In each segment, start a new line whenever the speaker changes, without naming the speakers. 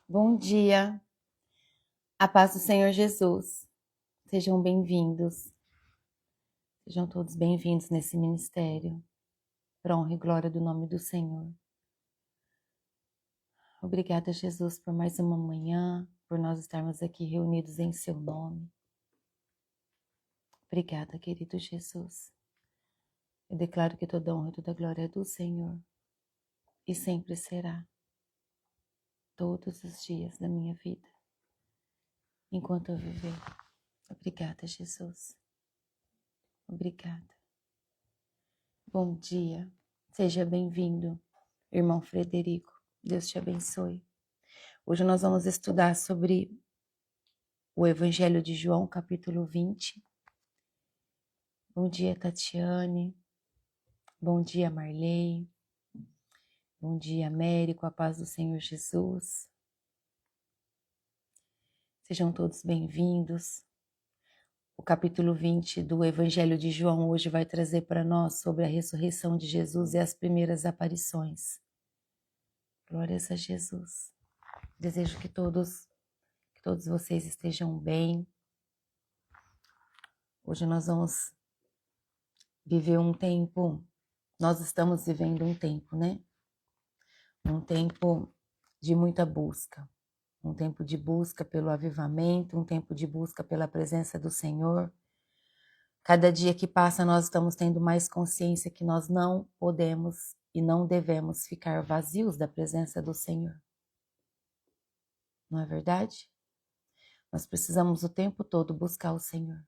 Bom dia, a paz do Senhor Jesus. Sejam bem-vindos, sejam todos bem-vindos nesse ministério, para honra e glória do nome do Senhor. Obrigada, Jesus, por mais uma manhã, por nós estarmos aqui reunidos em seu nome. Obrigada, querido Jesus. Eu declaro que toda honra e toda glória é do Senhor e sempre será, todos os dias da minha vida, enquanto eu viver. Obrigada, Jesus. Obrigada. Bom dia, seja bem-vindo, irmão Frederico. Deus te abençoe. Hoje nós vamos estudar sobre o Evangelho de João, capítulo 20. Bom dia, Tatiane. Bom dia, Marley. Bom dia, Américo, a paz do Senhor Jesus. Sejam todos bem-vindos. O capítulo 20 do Evangelho de João hoje vai trazer para nós sobre a ressurreição de Jesus e as primeiras aparições. Glórias a Jesus. Desejo que todos vocês estejam bem. Hoje nós vamos viver um tempo, nós estamos vivendo um tempo, né? Um tempo de muita busca. Um tempo de busca pelo avivamento, um tempo de busca pela presença do Senhor. Cada dia que passa nós estamos tendo mais consciência que nós não podemos e não devemos ficar vazios da presença do Senhor. Não é verdade? Nós precisamos o tempo todo buscar o Senhor.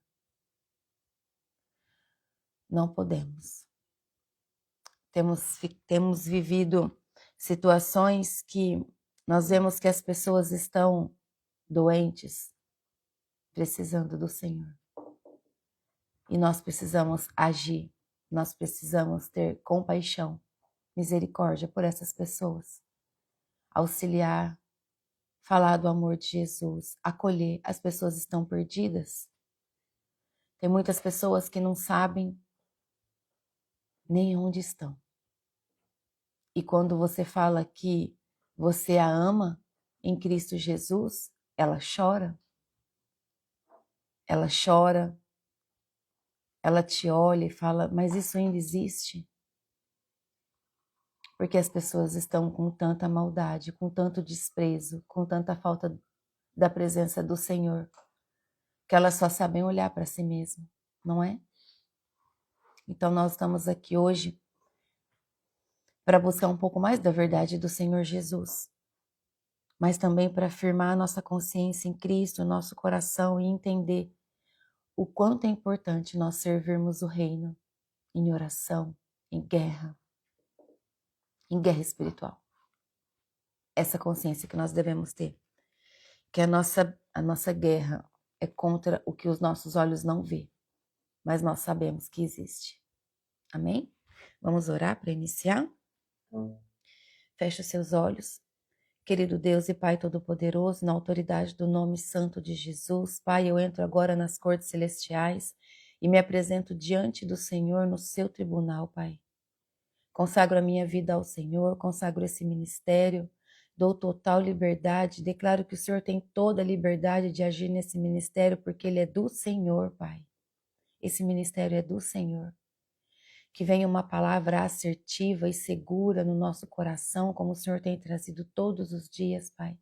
Não podemos. Temos vivido situações que nós vemos que as pessoas estão doentes, precisando do Senhor. E nós precisamos agir, nós precisamos ter compaixão, misericórdia por essas pessoas. Auxiliar, falar do amor de Jesus, acolher. As pessoas estão perdidas. Tem muitas pessoas que não sabem nem onde estão. E quando você fala que você a ama em Cristo Jesus, ela chora. Ela chora, ela te olha e fala, mas isso ainda existe? Porque as pessoas estão com tanta maldade, com tanto desprezo, com tanta falta da presença do Senhor, que elas só sabem olhar para si mesmas, não é? Então nós estamos aqui hoje para buscar um pouco mais da verdade do Senhor Jesus, mas também para afirmar a nossa consciência em Cristo, o nosso coração e entender o quanto é importante nós servirmos o reino em oração, em guerra espiritual. Essa consciência que nós devemos ter, que a nossa guerra é contra o que os nossos olhos não vê, mas nós sabemos que existe. Amém? Vamos orar para iniciar? Feche os seus olhos. Querido Deus e Pai Todo-Poderoso, na autoridade do nome santo de Jesus, Pai, eu entro agora nas cortes celestiais e me apresento diante do Senhor no seu tribunal, Pai. Consagro a minha vida ao Senhor, consagro esse ministério, dou total liberdade, declaro que o Senhor tem toda a liberdade de agir nesse ministério, porque ele é do Senhor, Pai. Esse ministério é do Senhor. Que venha uma palavra assertiva e segura no nosso coração, como o Senhor tem trazido todos os dias, Pai.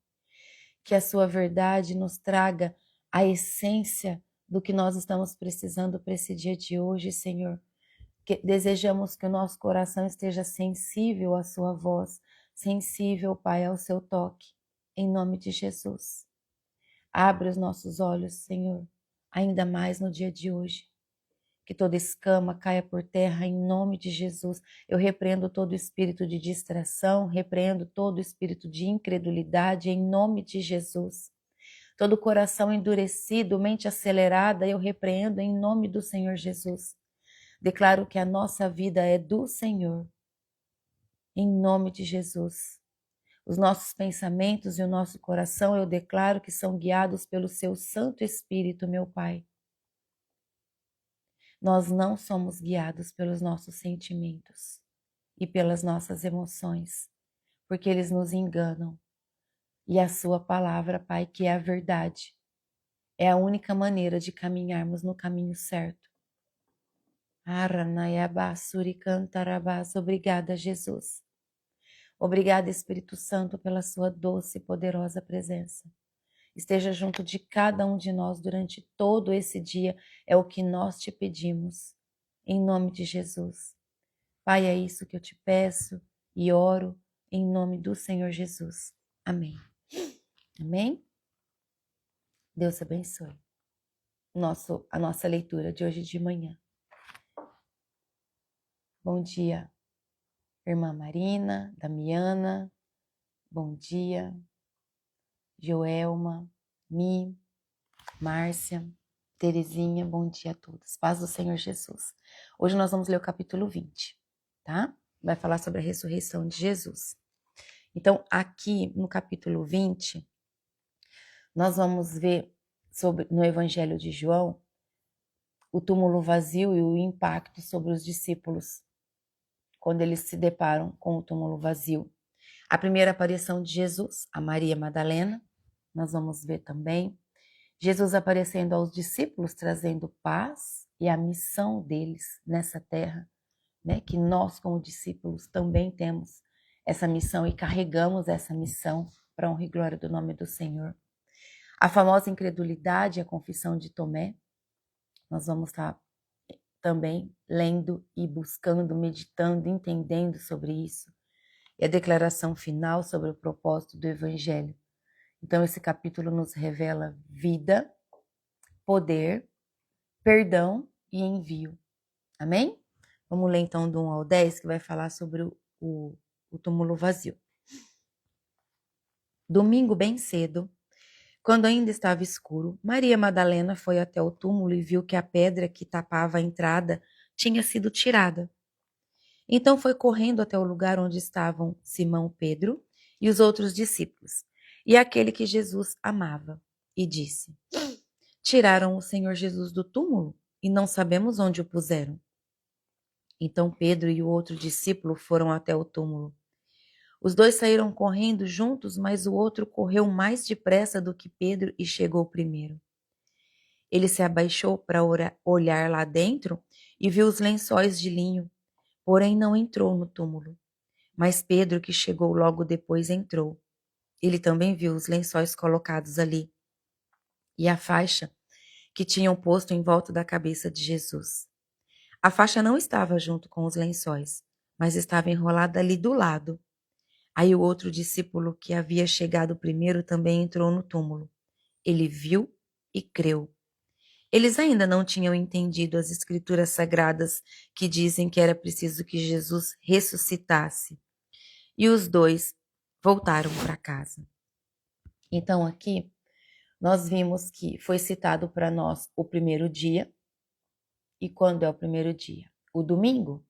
Que a sua verdade nos traga a essência do que nós estamos precisando para esse dia de hoje, Senhor. Que desejamos que o nosso coração esteja sensível à sua voz, sensível, Pai, ao seu toque, em nome de Jesus. Abre os nossos olhos, Senhor, ainda mais no dia de hoje. Que toda escama caia por terra em nome de Jesus. Eu repreendo todo espírito de distração, repreendo todo espírito de incredulidade em nome de Jesus. Todo coração endurecido, mente acelerada, eu repreendo em nome do Senhor Jesus. Declaro que a nossa vida é do Senhor, em nome de Jesus. Os nossos pensamentos e o nosso coração, eu declaro que são guiados pelo seu Santo Espírito, meu Pai. Nós não somos guiados pelos nossos sentimentos e pelas nossas emoções, porque eles nos enganam. e a sua palavra, Pai, que é a verdade. É a única maneira de caminharmos no caminho certo. Obrigada, Jesus. Obrigada, Espírito Santo, pela sua doce e poderosa presença. Esteja junto de cada um de nós durante todo esse dia, é o que nós te pedimos, em nome de Jesus. Pai, é isso que eu te peço e oro em nome do Senhor Jesus. Amém. Amém? Deus abençoe. A nossa leitura de hoje de manhã. Bom dia, irmã Marina, Damiana. Bom dia, Joelma, Mi, Márcia, Terezinha. Bom dia a todos. Paz do Senhor Jesus. Hoje nós vamos ler o capítulo 20, tá? Vai falar sobre a ressurreição de Jesus. Então, aqui no capítulo 20, nós vamos ver no Evangelho de João o túmulo vazio e o impacto sobre os discípulos quando eles se deparam com o túmulo vazio. A primeira aparição de Jesus, a Maria Madalena, nós vamos ver também. Jesus aparecendo aos discípulos, trazendo paz e a missão deles nessa terra, né? Que nós, como discípulos, também temos essa missão e carregamos essa missão para a honra e glória do nome do Senhor. A famosa incredulidade, a confissão de Tomé, nós vamos estar também lendo e buscando, meditando, entendendo sobre isso. E a declaração final sobre o propósito do Evangelho. Então, esse capítulo nos revela vida, poder, perdão e envio. Amém? Vamos ler então do 1 ao 10, que vai falar sobre o túmulo vazio. Domingo bem cedo, quando ainda estava escuro, Maria Madalena foi até o túmulo e viu que a pedra que tapava a entrada tinha sido tirada. Então foi correndo até o lugar onde estavam Simão Pedro e os outros discípulos, e aquele que Jesus amava, e disse: Tiraram o Senhor Jesus do túmulo e não sabemos onde o puseram. Então Pedro e o outro discípulo foram até o túmulo. Os dois saíram correndo juntos, mas o outro correu mais depressa do que Pedro e chegou primeiro. Ele se abaixou para olhar lá dentro e viu os lençóis de linho, porém não entrou no túmulo. Mas Pedro, que chegou logo depois, entrou. Ele também viu os lençóis colocados ali e a faixa que tinham posto em volta da cabeça de Jesus. A faixa não estava junto com os lençóis, mas estava enrolada ali do lado. Aí o outro discípulo que havia chegado primeiro também entrou no túmulo. Ele viu e creu. Eles ainda não tinham entendido as escrituras sagradas que dizem que era preciso que Jesus ressuscitasse. E os dois voltaram para casa. Então aqui nós vimos que foi citado para nós o primeiro dia. E quando é o primeiro dia? O domingo.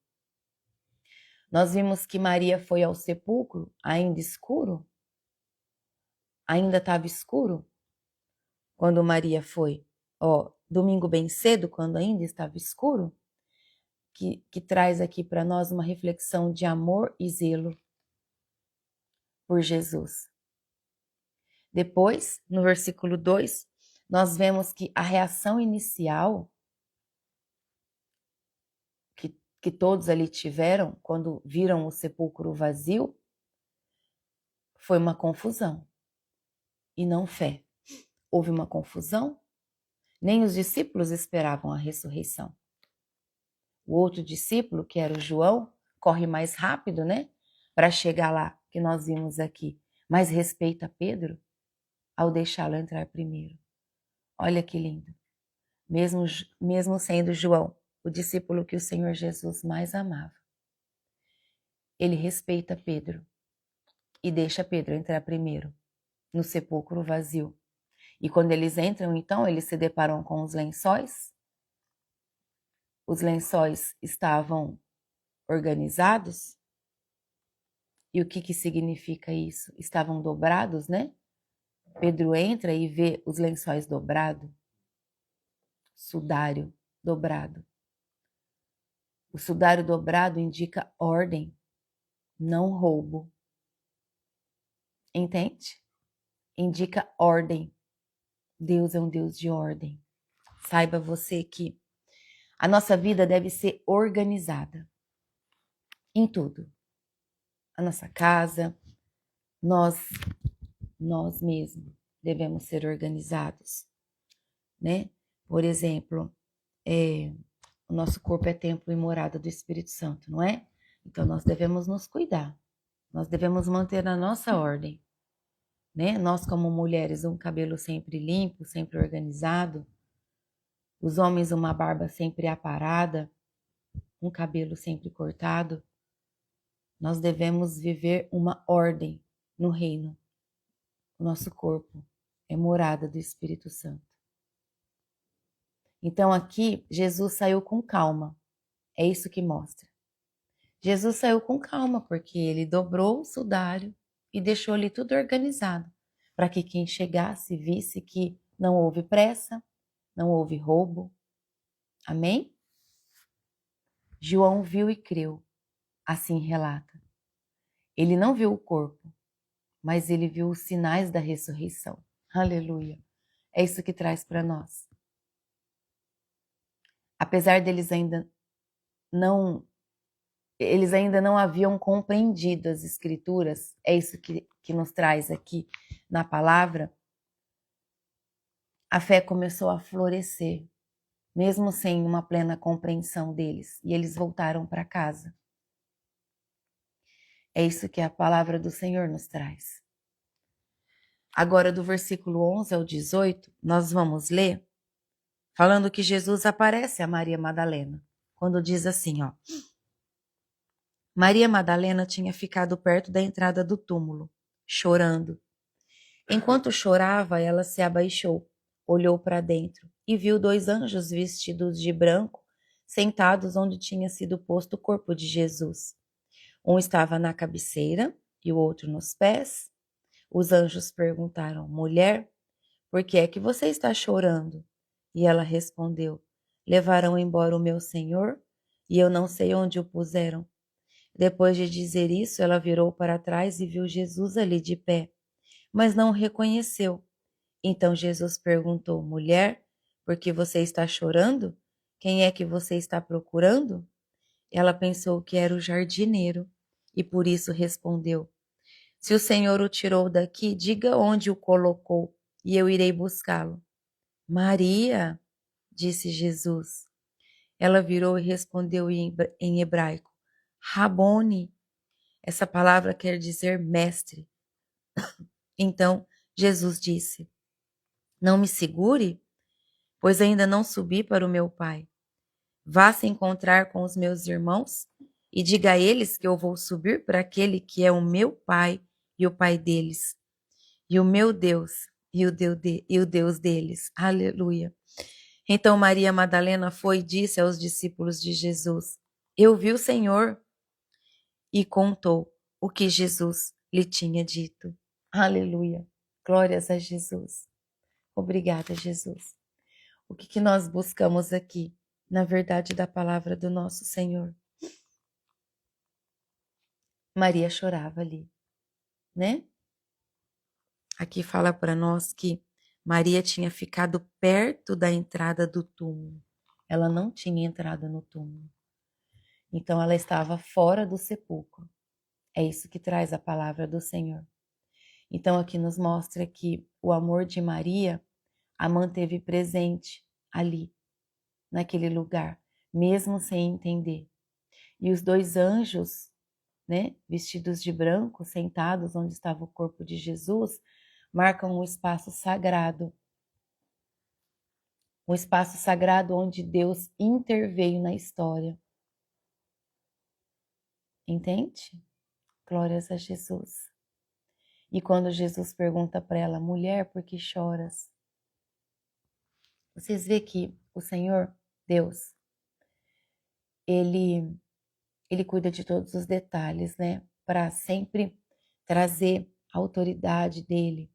Nós vimos que Maria foi ao sepulcro ainda escuro. Ainda estava escuro quando Maria foi. Domingo bem cedo, quando ainda estava escuro, que traz aqui para nós uma reflexão de amor e zelo por Jesus. Depois, no versículo 2, nós vemos que a reação inicial que todos ali tiveram quando viram o sepulcro vazio foi uma confusão e não fé. Houve uma confusão, nem os discípulos esperavam a ressurreição. O outro discípulo, que era o João, corre mais rápido, né? Para chegar lá, que nós vimos aqui, mas respeita Pedro ao deixá-lo entrar primeiro. Olha que lindo. Mesmo sendo João o discípulo que o Senhor Jesus mais amava, ele respeita Pedro e deixa Pedro entrar primeiro no sepulcro vazio. E quando eles entram, então, eles se deparam com os lençóis. Os lençóis estavam organizados. E o que significa isso? Estavam dobrados, né? Pedro entra e vê os lençóis dobrados. Sudário dobrado. O sudário dobrado indica ordem, não roubo. Entende? indica ordem. Deus é um Deus de ordem. Saiba você que a nossa vida deve ser organizada em tudo. A nossa casa, nós mesmos devemos ser organizados, né? Por exemplo, o nosso corpo é templo e morada do Espírito Santo, não é? Então nós devemos nos cuidar. Nós devemos manter a nossa ordem, né? Nós como mulheres, um cabelo sempre limpo, sempre organizado. Os homens, uma barba sempre aparada, um cabelo sempre cortado. Nós devemos viver uma ordem no reino. O nosso corpo é morada do Espírito Santo. Então aqui, Jesus saiu com calma. É isso que mostra. Jesus saiu com calma, porque ele dobrou o sudário e deixou ali tudo organizado, para que quem chegasse visse que não houve pressa, não houve roubo. Amém? João viu e creu, assim relata. Ele não viu o corpo, mas ele viu os sinais da ressurreição. Aleluia! É isso que traz para nós. Apesar deles ainda não haviam compreendido as Escrituras, é isso que nos traz aqui na palavra, a fé começou a florescer, mesmo sem uma plena compreensão deles, e eles voltaram para casa. É isso que a palavra do Senhor nos traz. Agora, do versículo 11 ao 18, nós vamos ler, falando que Jesus aparece a Maria Madalena, quando diz assim, ó. Maria Madalena tinha ficado perto da entrada do túmulo, chorando. Enquanto chorava, ela se abaixou, olhou para dentro e viu 2 anjos vestidos de branco, sentados onde tinha sido posto o corpo de Jesus. Um estava na cabeceira e o outro nos pés. Os anjos perguntaram, mulher, por que é que você está chorando? E ela respondeu, levaram embora o meu Senhor e eu não sei onde o puseram. Depois de dizer isso, ela virou para trás e viu Jesus ali de pé, mas não o reconheceu. Então Jesus perguntou, mulher, por que você está chorando? Quem é que você está procurando? Ela pensou que era o jardineiro e por isso respondeu, se o Senhor o tirou daqui, diga onde o colocou e eu irei buscá-lo. Maria, disse Jesus. Ela virou e respondeu em hebraico, Rabone. Essa palavra quer dizer mestre. Então Jesus disse, não me segure, pois ainda não subi para o meu Pai. Vá se encontrar com os meus irmãos e diga a eles que eu vou subir para aquele que é o meu Pai e o Pai deles, e o meu Deus e o Deus deles. Aleluia. Então Maria Madalena foi e disse aos discípulos de Jesus, eu vi o Senhor, e contou o que Jesus lhe tinha dito. Aleluia. Glórias a Jesus. Obrigada, Jesus. O que nós buscamos aqui, na verdade da palavra do nosso Senhor? Maria chorava ali, né? Aqui fala para nós que Maria tinha ficado perto da entrada do túmulo. Ela não tinha entrado no túmulo. Então ela estava fora do sepulcro. É isso que traz a palavra do Senhor. Então aqui nos mostra que o amor de Maria a manteve presente ali, naquele lugar, mesmo sem entender. E os 2 anjos, né, vestidos de branco, sentados onde estava o corpo de Jesus, marcam um espaço sagrado. Um espaço sagrado onde Deus interveio na história. Entende? Glórias a Jesus. E quando Jesus pergunta para ela, mulher, por que choras? Vocês veem que o Senhor, Deus, Ele cuida de todos os detalhes, né? Para sempre trazer a autoridade dele,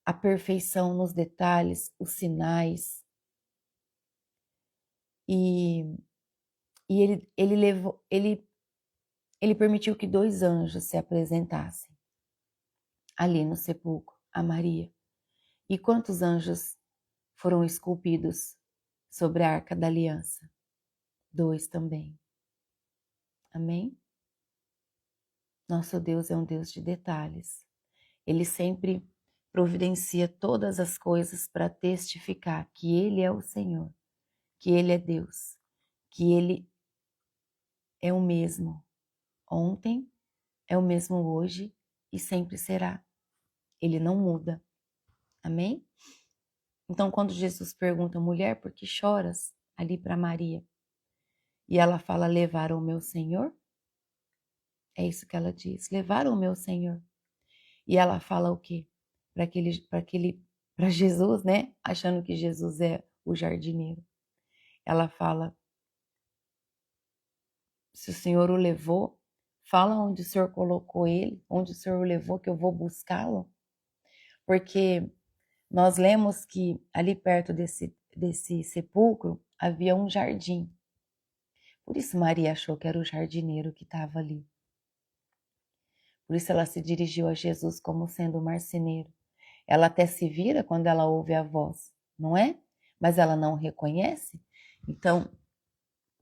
a perfeição nos detalhes, os sinais. E ele permitiu que 2 anjos se apresentassem. ali no sepulcro, a Maria. E quantos anjos foram esculpidos sobre a Arca da Aliança? 2 também. Amém? Nosso Deus é um Deus de detalhes. Ele sempre providencia todas as coisas para testificar que Ele é o Senhor, que Ele é Deus, que Ele é o mesmo ontem, é o mesmo hoje e sempre será. Ele não muda. Amém? Então, quando Jesus pergunta, mulher, por que choras? Ali para Maria. E ela fala, levaram o meu Senhor? É isso que ela diz, levaram o meu Senhor. E ela fala o quê? Para Jesus, né? Achando que Jesus é o jardineiro. Ela fala, se o Senhor o levou, fala onde o Senhor colocou ele, onde o Senhor o levou, que eu vou buscá-lo. Porque nós lemos que ali perto desse sepulcro havia um jardim. Por isso Maria achou que era o jardineiro que estava ali. Por isso ela se dirigiu a Jesus como sendo o marceneiro. Ela até se vira quando ela ouve a voz, não é? Mas ela não reconhece. Então, o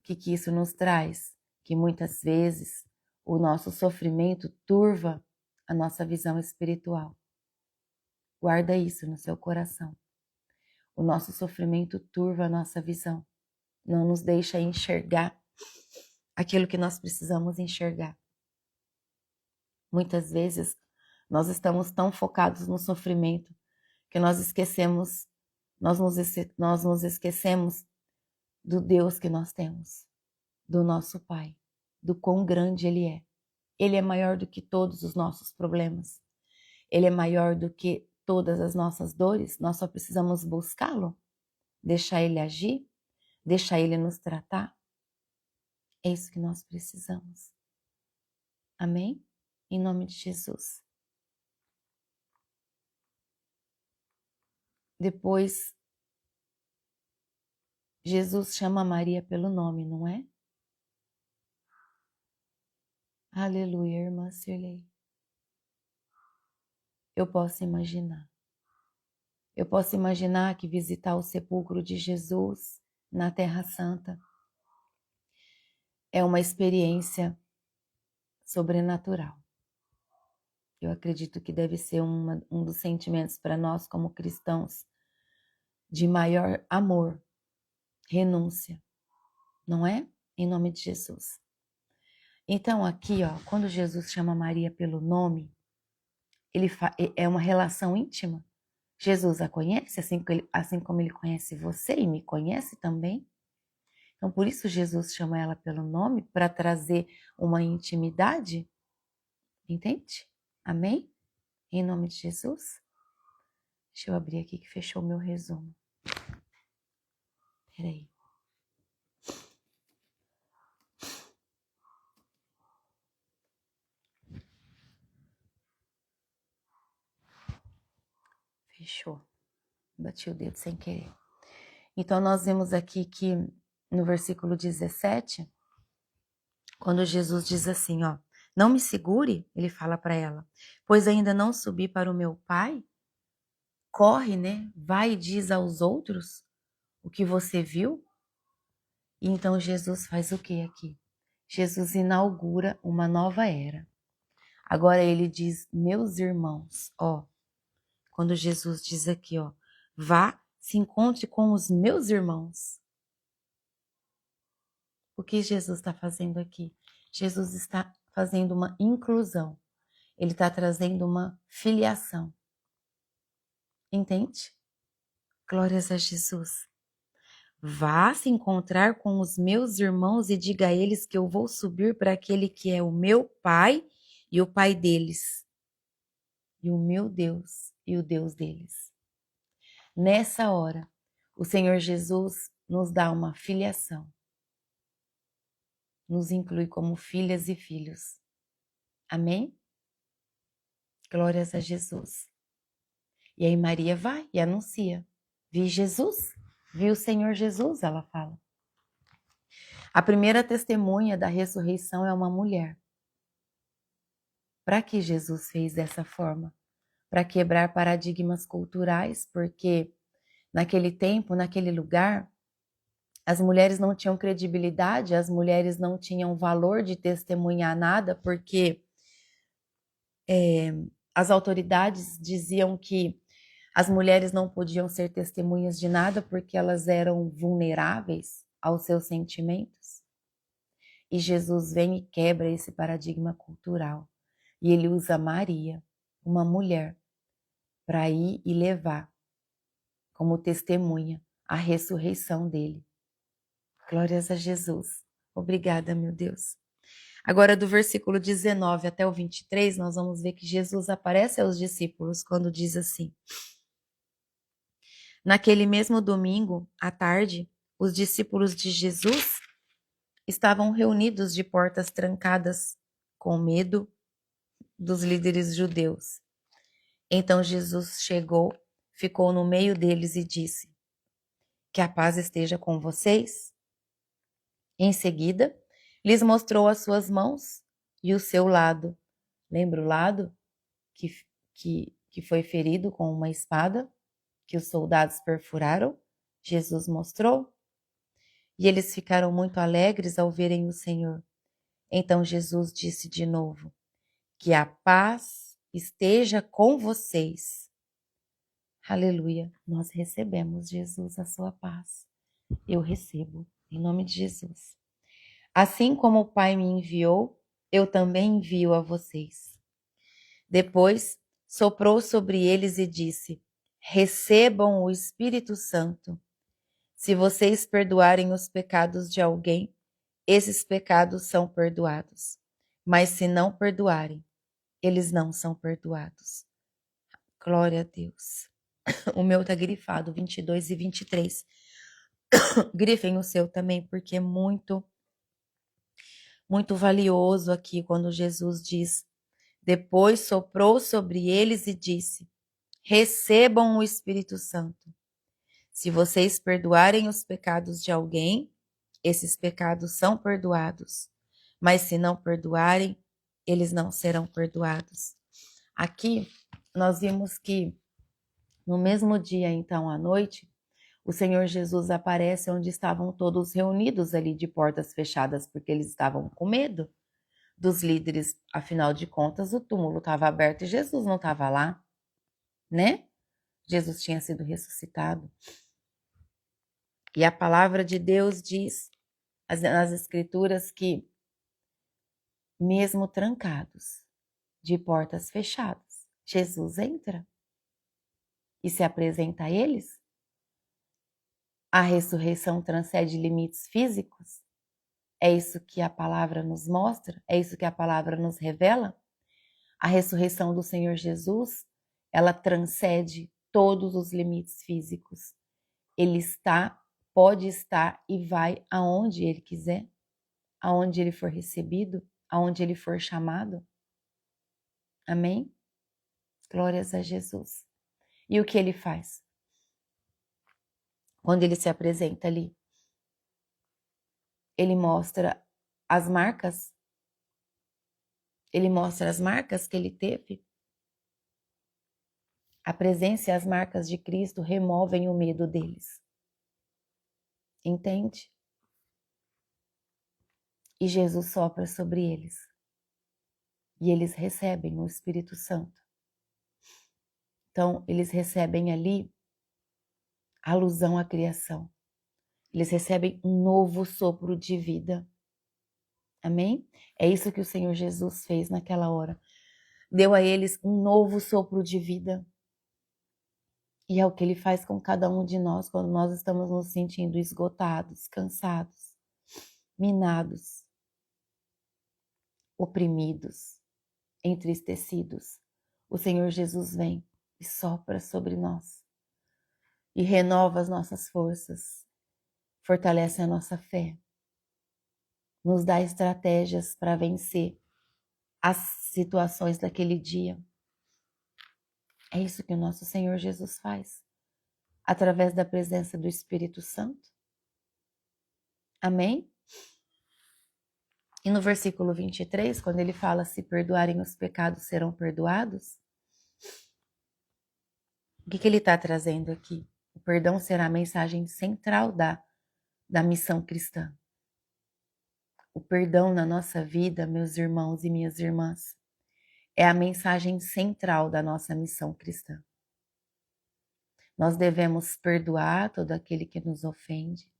que isso nos traz? Que muitas vezes o nosso sofrimento turva a nossa visão espiritual. Guarda isso no seu coração. O nosso sofrimento turva a nossa visão. Não nos deixa enxergar aquilo que nós precisamos enxergar. Muitas vezes nós estamos tão focados no sofrimento que nós nos esquecemos do Deus que nós temos, do nosso Pai, do quão grande Ele é. Ele é maior do que todos os nossos problemas. Ele é maior do que todas as nossas dores. Nós só precisamos buscá-lo, deixar Ele agir, deixar Ele nos tratar. É isso que nós precisamos. Amém? Em nome de Jesus. Depois, Jesus chama Maria pelo nome, não é? Aleluia, irmã Cirlei. Eu posso imaginar. Eu posso imaginar que visitar o sepulcro de Jesus na Terra Santa é uma experiência sobrenatural. Eu acredito que deve ser um dos sentimentos para nós como cristãos de maior amor, renúncia, não é? Em nome de Jesus. Então aqui, quando Jesus chama Maria pelo nome, é uma relação íntima. Jesus a conhece, assim como ele conhece você e me conhece também. Então, por isso Jesus chama ela pelo nome, para trazer uma intimidade. Entende? Amém? Em nome de Jesus. Deixa eu abrir aqui que fechou o meu resumo. Peraí. Fechou. Bati o dedo sem querer. Então, nós vemos aqui que no versículo 17, quando Jesus diz assim, não me segure, ele fala para ela, pois ainda não subi para o meu Pai. Corre, né? Vai e diz aos outros o que você viu. E então Jesus faz o que aqui? Jesus inaugura uma nova era. Agora ele diz, meus irmãos, quando Jesus diz aqui, vá, se encontre com os meus irmãos. O que Jesus está fazendo aqui? Jesus está fazendo uma inclusão. Ele está trazendo uma filiação. Entende? Glórias a Jesus. Vá se encontrar com os meus irmãos e diga a eles que eu vou subir para aquele que é o meu Pai e o Pai deles, e o meu Deus e o Deus deles. Nessa hora, o Senhor Jesus nos dá uma filiação, nos inclui como filhas e filhos. Amém? Glórias a Jesus. E aí Maria vai e anuncia. Vi Jesus? Vi o Senhor Jesus, ela fala. A primeira testemunha da ressurreição é uma mulher. Para que Jesus fez dessa forma? para quebrar paradigmas culturais, porque naquele tempo, naquele lugar, as mulheres não tinham credibilidade, as mulheres não tinham valor de testemunhar nada, porque as autoridades diziam que as mulheres não podiam ser testemunhas de nada porque elas eram vulneráveis aos seus sentimentos. E Jesus vem e quebra esse paradigma cultural. E ele usa Maria, uma mulher, para ir e levar como testemunha a ressurreição dele. Glórias a Jesus. Obrigada, meu Deus. Agora, do versículo 19 até o 23, nós vamos ver que Jesus aparece aos discípulos quando diz assim: naquele mesmo domingo, à tarde, os discípulos de Jesus estavam reunidos de portas trancadas, com medo dos líderes judeus. Então Jesus chegou, ficou no meio deles e disse: que a paz esteja com vocês. Em seguida, lhes mostrou as suas mãos e o seu lado. Lembra o lado que foi ferido com uma espada, que os soldados perfuraram? Jesus mostrou. E eles ficaram muito alegres ao verem o Senhor. Então Jesus disse de novo: que a paz esteja com vocês. Aleluia. Nós recebemos, Jesus, a sua paz. Eu recebo, em nome de Jesus. Assim como o Pai me enviou, eu também envio a vocês. Depois, soprou sobre eles e disse: recebam o Espírito Santo. Se vocês perdoarem os pecados de alguém, esses pecados são perdoados. Mas se não perdoarem, eles não são perdoados. Glória a Deus. O meu tá grifado, 22 e 23. Grifem o seu também, porque é muito, muito valioso aqui quando Jesus diz: depois soprou sobre eles e disse: recebam o Espírito Santo. Se vocês perdoarem os pecados de alguém, esses pecados são perdoados. Mas se não perdoarem, eles não serão perdoados. Aqui, nós vimos que no mesmo dia, então, à noite, o Senhor Jesus aparece onde estavam todos reunidos ali de portas fechadas, porque eles estavam com medo dos líderes. Afinal de contas, o túmulo estava aberto e Jesus não estava lá, né? Jesus tinha sido ressuscitado. E a palavra de Deus diz nas Escrituras que, mesmo trancados, de portas fechadas, Jesus entra e se apresenta a eles. A ressurreição transcende limites físicos. É isso que a palavra nos mostra, é isso que a palavra nos revela. A ressurreição do Senhor Jesus, ela transcende todos os limites físicos. Ele está, pode estar e vai aonde ele quiser, aonde ele for recebido, aonde ele for chamado. Amém? Glórias a Jesus. E o que ele faz? Quando ele se apresenta ali, ele mostra as marcas. Ele mostra as marcas que ele teve. A presença e as marcas de Cristo removem o medo deles. Entende? E Jesus sopra sobre eles. E eles recebem o Espírito Santo. Então, eles recebem ali a alusão à criação. Eles recebem um novo sopro de vida. Amém? É isso que o Senhor Jesus fez naquela hora. Deu a eles um novo sopro de vida. E é o que ele faz com cada um de nós quando nós estamos nos sentindo esgotados, cansados, minados, oprimidos, entristecidos. O Senhor Jesus vem e sopra sobre nós e renova as nossas forças, fortalece a nossa fé, nos dá estratégias para vencer as situações daquele dia. É isso que o nosso Senhor Jesus faz, através da presença do Espírito Santo. Amém? E no versículo 23, quando ele fala: se perdoarem os pecados, serão perdoados, O que ele está trazendo aqui? O perdão será a mensagem central da missão cristã. O perdão na nossa vida, meus irmãos e minhas irmãs, é a mensagem central da nossa missão cristã. Nós devemos perdoar todo aquele que nos ofende.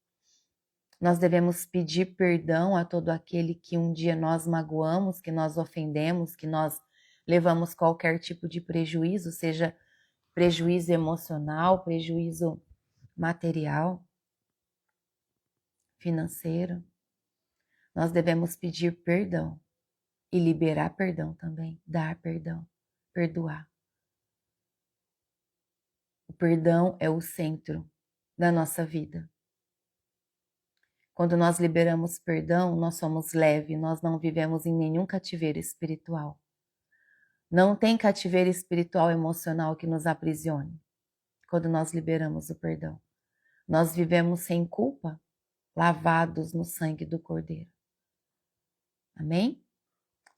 Nós devemos pedir perdão a todo aquele que um dia nós magoamos, que nós ofendemos, que nós levamos qualquer tipo de prejuízo, seja prejuízo emocional, prejuízo material, financeiro. Nós devemos pedir perdão e liberar perdão também, dar perdão, perdoar. O perdão é o centro da nossa vida. Quando nós liberamos perdão, nós somos leves, nós não vivemos em nenhum cativeiro espiritual. Não tem cativeiro espiritual emocional que nos aprisione quando nós liberamos o perdão. Nós vivemos sem culpa, lavados no sangue do Cordeiro. Amém?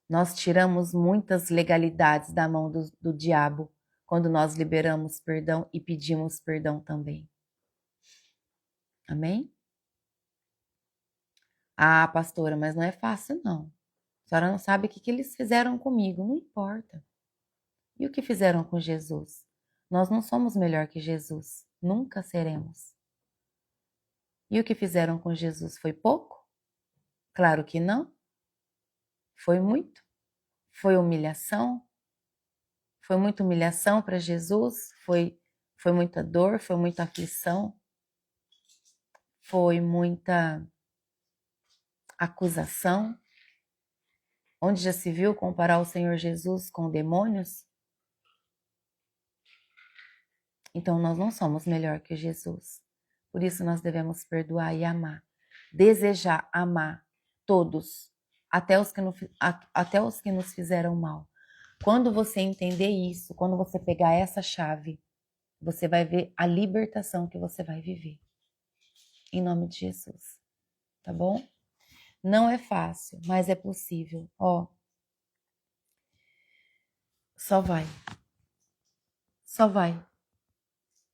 Nós tiramos muitas legalidades da mão do diabo quando nós liberamos perdão e pedimos perdão também. Amém? Ah, pastora, mas não é fácil não. A senhora não sabe o que eles fizeram comigo, não importa. E o que fizeram com Jesus? Nós não somos melhor que Jesus, nunca seremos. E o que fizeram com Jesus foi pouco? Claro que não. Foi muito. Foi humilhação. Foi muita humilhação para Jesus, foi muita dor, foi muita aflição, foi muita acusação. Onde já se viu comparar o Senhor Jesus com demônios? Então nós não somos melhor que Jesus. Por isso nós devemos perdoar e amar. Desejar amar todos, até os que nos fizeram mal. Quando você entender isso, quando você pegar essa chave, você vai ver a libertação que você vai viver. Em nome de Jesus. Tá bom? Não é fácil, mas é possível. Ó. Só vai. Só vai.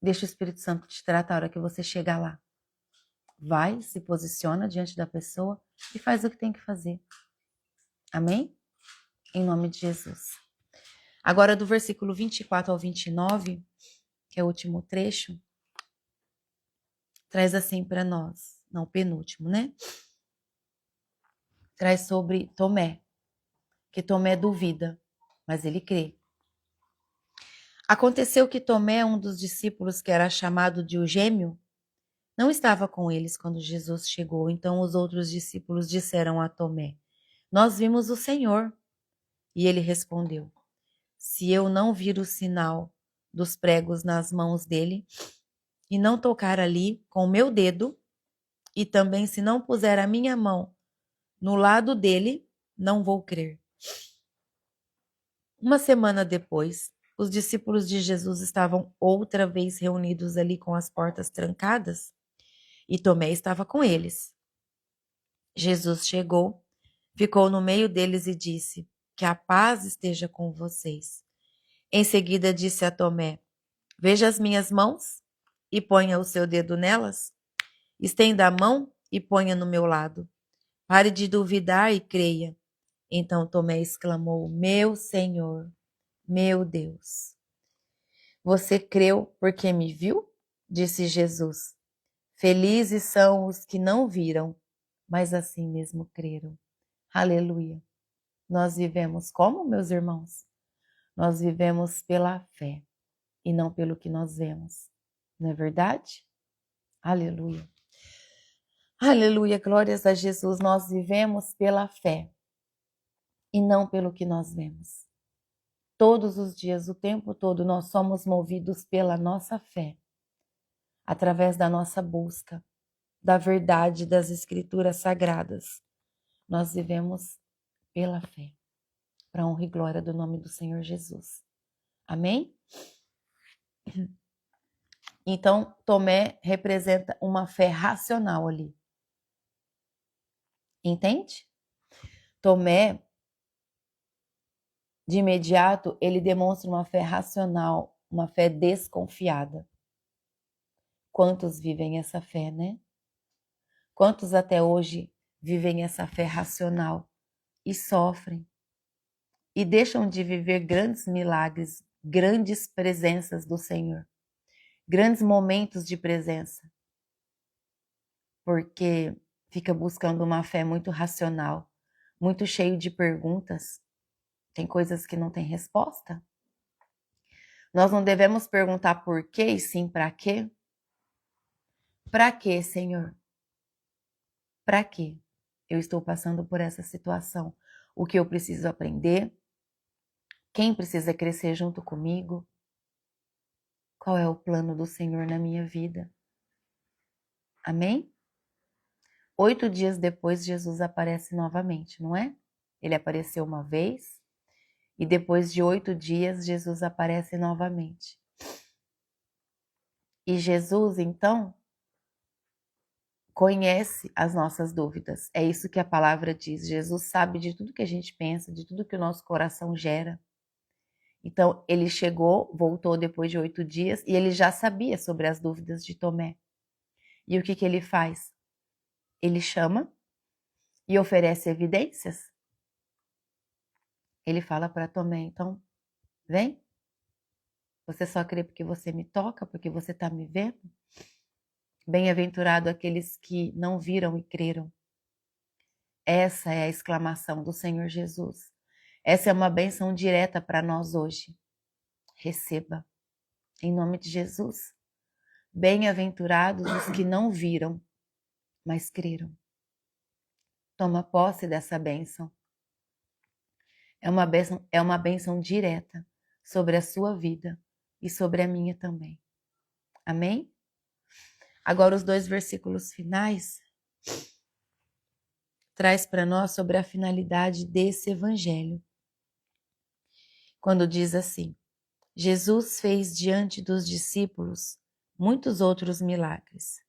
Deixa o Espírito Santo te tratar a hora que você chegar lá. Vai, se posiciona diante da pessoa e faz o que tem que fazer. Amém? Em nome de Jesus. Agora, do versículo 24 ao 29, que é o último trecho, traz assim para nós, não, o penúltimo, né? Traz sobre Tomé, que Tomé duvida, mas ele crê. Aconteceu que Tomé, um dos discípulos que era chamado de o Gêmeo, não estava com eles quando Jesus chegou. Então os outros discípulos disseram a Tomé: Nós vimos o Senhor. E ele respondeu: Se eu não vir o sinal dos pregos nas mãos dele, e não tocar ali com o meu dedo, e também se não puser a minha mão no lado dele, não vou crer. Uma semana depois, os discípulos de Jesus estavam outra vez reunidos ali com as portas trancadas, e Tomé estava com eles. Jesus chegou, ficou no meio deles e disse: Que a paz esteja com vocês. Em seguida disse a Tomé: Veja as minhas mãos e ponha o seu dedo nelas. Estenda a mão e ponha no meu lado. Pare de duvidar e creia. Então Tomé exclamou: Meu Senhor, meu Deus. Você creu porque me viu? Disse Jesus. Felizes são os que não viram, mas assim mesmo creram. Aleluia. Nós vivemos como, meus irmãos? Nós vivemos pela fé e não pelo que nós vemos. Não é verdade? Aleluia. Aleluia, glórias a Jesus. Nós vivemos pela fé e não pelo que nós vemos. Todos os dias, o tempo todo, nós somos movidos pela nossa fé, através da nossa busca, da verdade das Escrituras Sagradas. Nós vivemos pela fé, para a honra e glória do nome do Senhor Jesus. Amém? Então, Tomé representa uma fé racional ali. Entende? Tomé, de imediato, ele demonstra uma fé racional, uma fé desconfiada. Quantos vivem essa fé, né? Quantos até hoje vivem essa fé racional e sofrem e deixam de viver grandes milagres, grandes presenças do Senhor, grandes momentos de presença, porque fica buscando uma fé muito racional, muito cheio de perguntas. Tem coisas que não têm resposta. Nós não devemos perguntar por quê e sim para quê. Para quê, Senhor? Para quê eu estou passando por essa situação? O que eu preciso aprender? Quem precisa crescer junto comigo? Qual é o plano do Senhor na minha vida? Amém? 8 dias depois, Jesus aparece novamente, não é? Ele apareceu uma vez e depois de 8 dias, Jesus aparece novamente. E Jesus, então, conhece as nossas dúvidas. É isso que a palavra diz. Jesus sabe de tudo que a gente pensa, de tudo que o nosso coração gera. Então, ele chegou, voltou depois de 8 dias e ele já sabia sobre as dúvidas de Tomé. E o que ele faz? Ele chama e oferece evidências. Ele fala para Tomé, então, vem. Você só crê porque você me toca, porque você está me vendo? Bem-aventurado aqueles que não viram e creram. Essa é a exclamação do Senhor Jesus. Essa é uma bênção direta para nós hoje. Receba, em nome de Jesus. Bem-aventurados os que não viram, mas creram. Toma posse dessa bênção. É uma bênção direta sobre a sua vida e sobre a minha também. Amém? Agora os 2 versículos finais traz para nós sobre a finalidade desse evangelho. Quando diz assim: Jesus fez diante dos discípulos muitos outros milagres,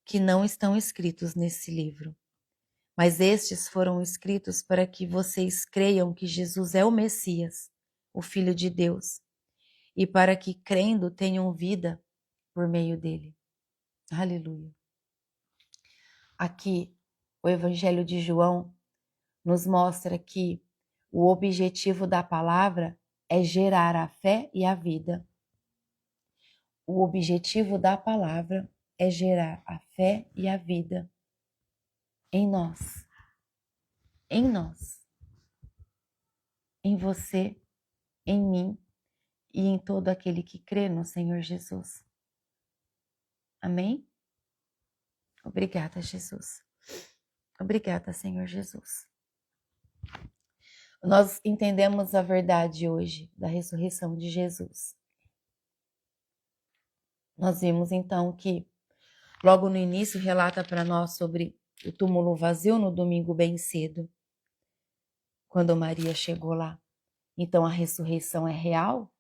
que não estão escritos nesse livro. Mas estes foram escritos para que vocês creiam que Jesus é o Messias, o Filho de Deus, e para que, crendo, tenham vida por meio dele. Aleluia. Aqui, o Evangelho de João nos mostra que o objetivo da palavra é gerar a fé e a vida. O objetivo da palavra é gerar a fé e a vida em nós. Em nós. Em você, em mim e em todo aquele que crê no Senhor Jesus. Amém? Obrigada, Jesus. Obrigada, Senhor Jesus. Nós entendemos a verdade hoje da ressurreição de Jesus. Nós vimos então que logo no início relata para nós sobre o túmulo vazio no domingo bem cedo, quando Maria chegou lá. Então a ressurreição é real?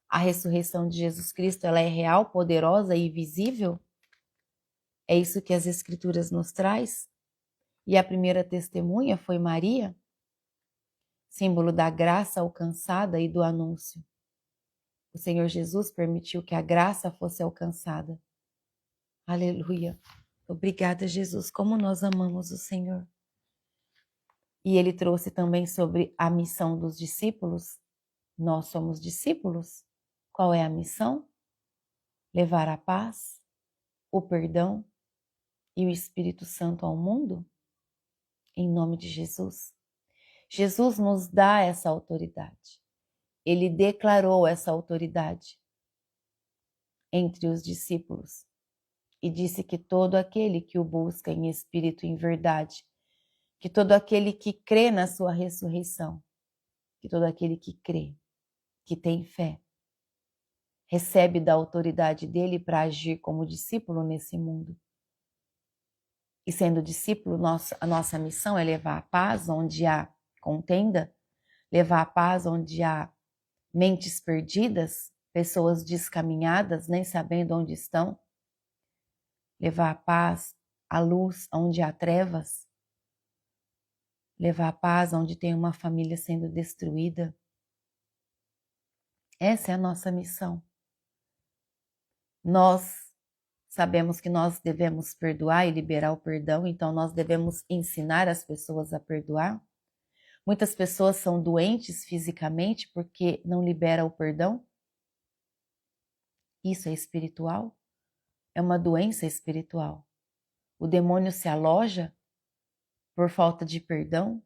A ressurreição de Jesus Cristo, ela é real, poderosa e visível? É isso que as Escrituras nos traz? E a primeira testemunha foi Maria, símbolo da graça alcançada e do anúncio. O Senhor Jesus permitiu que a graça fosse alcançada. Aleluia. Obrigada, Jesus, como nós amamos o Senhor. E ele trouxe também sobre a missão dos discípulos. Nós somos discípulos. Qual é a missão? Levar a paz, o perdão e o Espírito Santo ao mundo? Em nome de Jesus. Jesus nos dá essa autoridade. Ele declarou essa autoridade entre os discípulos e disse que todo aquele que o busca em espírito e em verdade, que todo aquele que crê na sua ressurreição, que todo aquele que crê, que tem fé, recebe da autoridade dele para agir como discípulo nesse mundo. E sendo discípulo, a nossa missão é levar a paz onde há contenda, levar a paz onde há mentes perdidas, pessoas descaminhadas, nem sabendo onde estão, levar a paz, a luz onde há trevas, levar a paz onde tem uma família sendo destruída, Essa é a nossa missão. Nós sabemos que nós devemos perdoar e liberar o perdão, então nós devemos ensinar as pessoas a perdoar. Muitas pessoas são doentes fisicamente porque não liberam o perdão. Isso é espiritual? É uma doença espiritual. O demônio se aloja por falta de perdão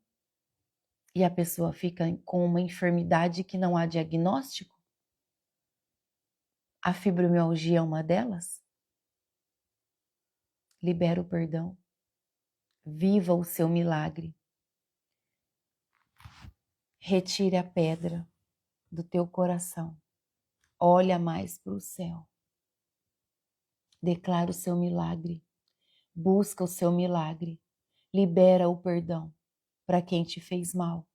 e a pessoa fica com uma enfermidade que não há diagnóstico. A fibromialgia é uma delas. Libera o perdão. Viva o seu milagre. Retire a pedra do teu coração. Olha mais para o céu. Declara o seu milagre. Busca o seu milagre. Libera o perdão para quem te fez mal.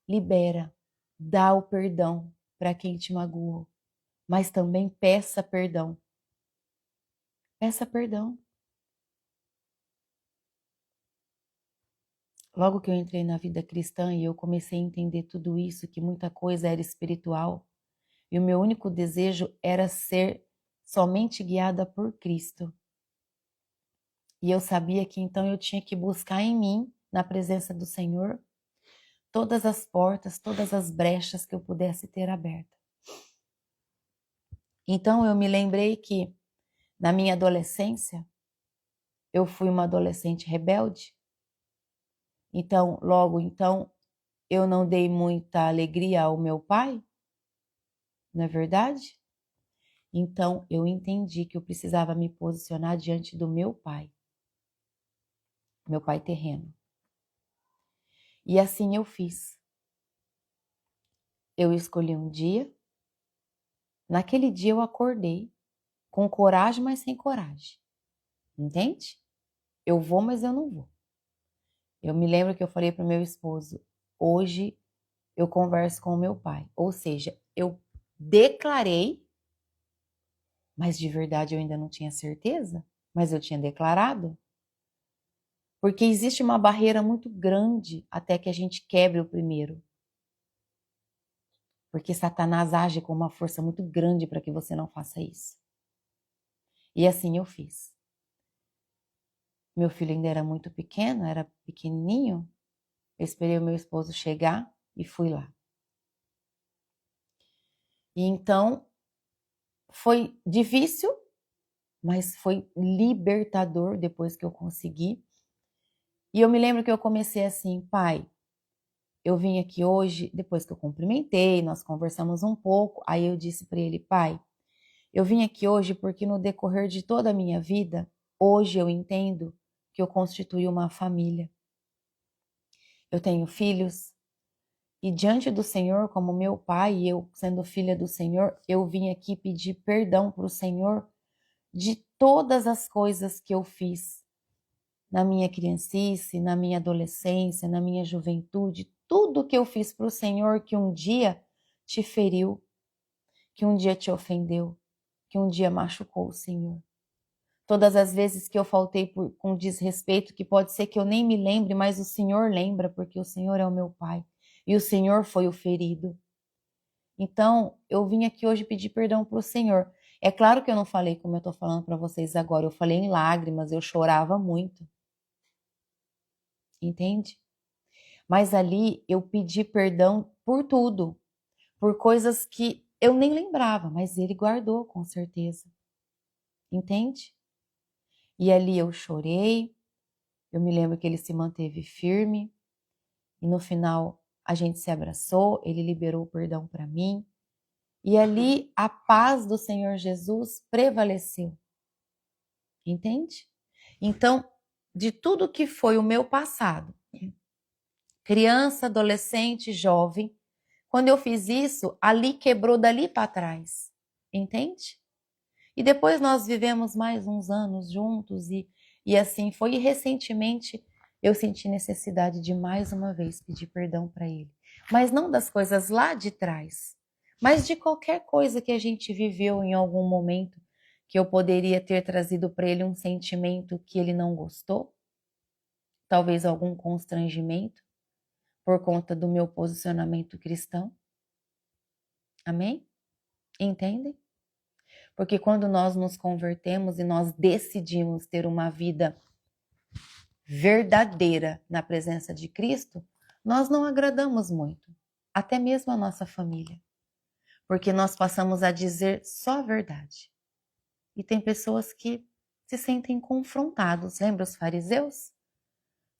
Libera. Dá o perdão para quem te magoou. Mas também peça perdão. Peça perdão. Logo que eu entrei na vida cristã e eu comecei a entender tudo isso, que muita coisa era espiritual, e o meu único desejo era ser somente guiada por Cristo. E eu sabia que então eu tinha que buscar em mim, na presença do Senhor, todas as portas, todas as brechas que eu pudesse ter aberta. Então eu me lembrei que na minha adolescência, eu fui uma adolescente rebelde. Então, eu não dei muita alegria ao meu pai, não é verdade? Então, eu entendi que eu precisava me posicionar diante do meu pai terreno. E assim eu fiz. Eu escolhi um dia, naquele dia eu acordei com coragem, mas sem coragem. Entende? Eu vou, mas eu não vou. Eu me lembro que eu falei para o meu esposo, hoje eu converso com o meu pai. Ou seja, eu declarei, mas de verdade eu ainda não tinha certeza, mas eu tinha declarado. Porque existe uma barreira muito grande até que a gente quebre o primeiro. Porque Satanás age com uma força muito grande para que você não faça isso. E assim eu fiz. Meu filho ainda era muito pequeno, era pequenininho. Eu esperei o meu esposo chegar e fui lá. E então foi difícil, mas foi libertador depois que eu consegui. E eu me lembro que eu comecei assim, pai, eu vim aqui hoje, depois que eu cumprimentei, nós conversamos um pouco, aí eu disse para ele, pai, eu vim aqui hoje porque no decorrer de toda a minha vida, hoje eu entendo que eu constituí uma família. Eu tenho filhos e diante do Senhor, como meu pai e eu sendo filha do Senhor, eu vim aqui pedir perdão para o Senhor de todas as coisas que eu fiz na minha criancice, na minha adolescência, na minha juventude, tudo que eu fiz para o Senhor que um dia te feriu, que um dia te ofendeu, que um dia machucou o Senhor. Todas as vezes que eu faltei com desrespeito, que pode ser que eu nem me lembre, mas o Senhor lembra, porque o Senhor é o meu Pai. E o Senhor foi o ferido. Então, eu vim aqui hoje pedir perdão para o Senhor. É claro que eu não falei como eu estou falando para vocês agora. Eu falei em lágrimas, eu chorava muito. Entende? Mas ali eu pedi perdão por tudo. Por coisas que eu nem lembrava, mas Ele guardou, com certeza. Entende? E ali eu chorei. Eu me lembro que ele se manteve firme e no final a gente se abraçou, ele liberou o perdão para mim e ali a paz do Senhor Jesus prevaleceu. Entende? Então, de tudo que foi o meu passado, criança, adolescente, jovem, quando eu fiz isso, ali quebrou dali para trás. Entende? E depois nós vivemos mais uns anos juntos e assim foi. E recentemente eu senti necessidade de mais uma vez pedir perdão para ele. Mas não das coisas lá de trás, mas de qualquer coisa que a gente viveu em algum momento que eu poderia ter trazido para ele um sentimento que ele não gostou, talvez algum constrangimento por conta do meu posicionamento cristão. Amém? Entendem? Porque quando nós nos convertemos e nós decidimos ter uma vida verdadeira na presença de Cristo, nós não agradamos muito, até mesmo a nossa família, porque nós passamos a dizer só a verdade. E tem pessoas que se sentem confrontados. Lembra os fariseus?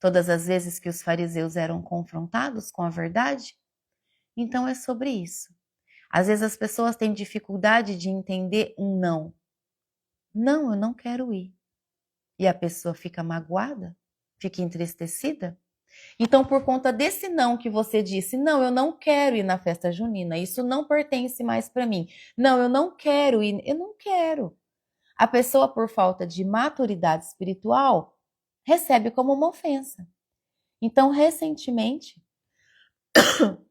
Todas as vezes que os fariseus eram confrontados com a verdade? Então é sobre isso. Às vezes as pessoas têm dificuldade de entender um não. Não, eu não quero ir. E a pessoa fica magoada, fica entristecida. Então, por conta desse não que você disse, não, eu não quero ir na festa junina, isso não pertence mais para mim. Não, eu não quero ir, eu não quero. A pessoa, por falta de maturidade espiritual, recebe como uma ofensa. Então, recentemente,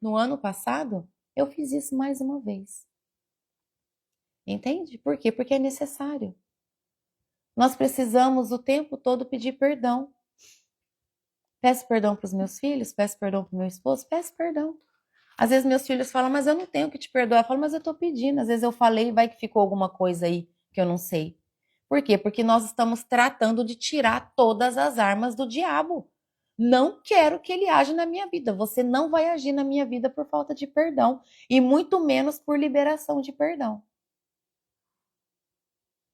no ano passado, eu fiz isso mais uma vez. Entende? Por quê? Porque é necessário. Nós precisamos o tempo todo pedir perdão. Peço perdão para os meus filhos, peço perdão para o meu esposo, peço perdão. Às vezes meus filhos falam, mas eu não tenho que te perdoar. Eu falo, mas eu estou pedindo. Às vezes eu falei, vai que ficou alguma coisa aí que eu não sei. Por quê? Porque nós estamos tratando de tirar todas as armas do diabo. Não quero que ele age na minha vida. Você não vai agir na minha vida por falta de perdão. E muito menos por liberação de perdão.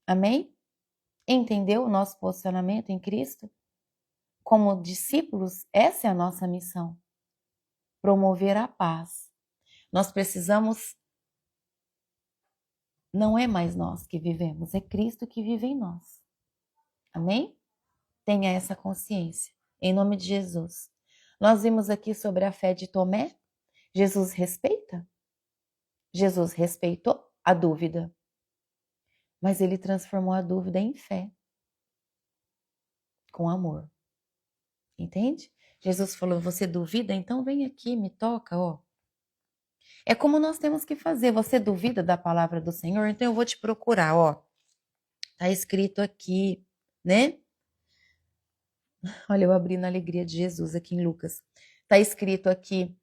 Amém? Entendeu o nosso posicionamento em Cristo? Como discípulos, essa é a nossa missão. Promover a paz. Nós precisamos, não é mais nós que vivemos, é Cristo que vive em nós. Amém? Tenha essa consciência, em nome de Jesus. Nós vimos aqui sobre a fé de Tomé. Jesus respeita? Jesus respeitou a dúvida, mas ele transformou a dúvida em fé, com amor. Entende? Jesus falou, você duvida? Então vem aqui, me toca, ó. É como nós temos que fazer. Você duvida da palavra do Senhor? Então eu vou te procurar, ó. Tá escrito aqui, né? Olha, eu abri na alegria de Jesus aqui em Lucas. Tá escrito aqui,